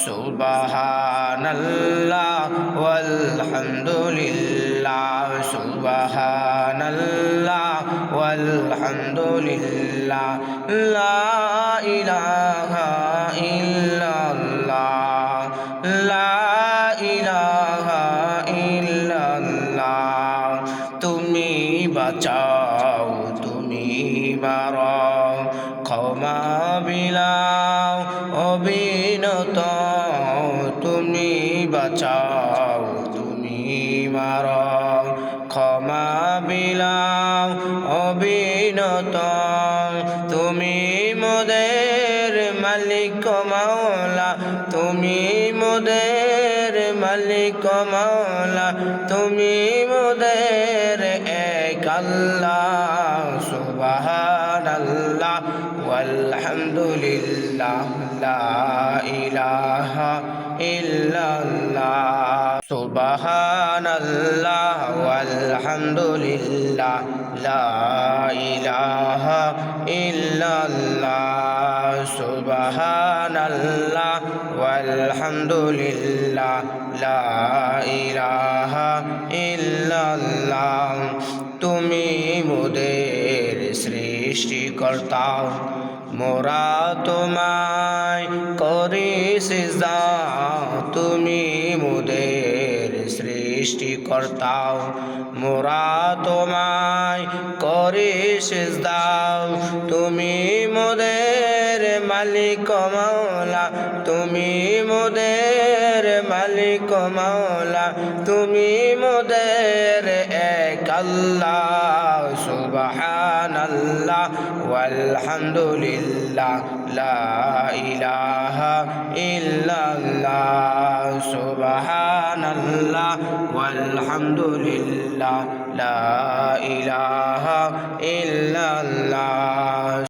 সুবহানাল্লাহ ওয়ালহামদুলিল্লাহ সুবহানাল্লাহ ওয়ালহামদুলিল্লাহ লা ইলাহা ইল্লাল্লাহ লা ইলাহা ইল্লাল্লাহ তুমি বাঁচাও তুমি মারো ক্ষমা বিলাও অবিনত তুমি বাঁচাও তুমি মারো ক্ষমা বিলাও অবিনত তুমি মোদের মালিক মাওলা তুমি মোদের মালিক মাওলা তুমি মোদের এক আল্লাহ সুবহানাল্লাহ ওয়ালহামদুলিল্লাহ লা ইলাহা ইল্লাল্লাহ সুবহানাল্লাহ ওয়ালহামদুলিল্লাহ লা ইলাহা ইল্লাল্লাহ সুবহানাল্লাহ ওয়ালহামদুলিল্লাহ লা ইলাহা ইল্লাল্লাহ তুমি মোদের সৃষ্টিকর্তা মোরা তোমায় করি সিজদা তুমি মোদের সৃষ্টিকর্তা মোরা তোমায় করি সিজদা তুমি মোদের মালিক মাওলা তুমি মোদের মালিক মাওলা তুমি মোদের এক আল্লাহ সুবহানাল্লাহ ওয়ালহামদুলিল্লাহ লা ইলাহা ইল্লাল্লাহ সুবহানাল্লাহ ওয়ালহামদুলিল্লাহ লা ইলাহা ইল্লাল্লাহ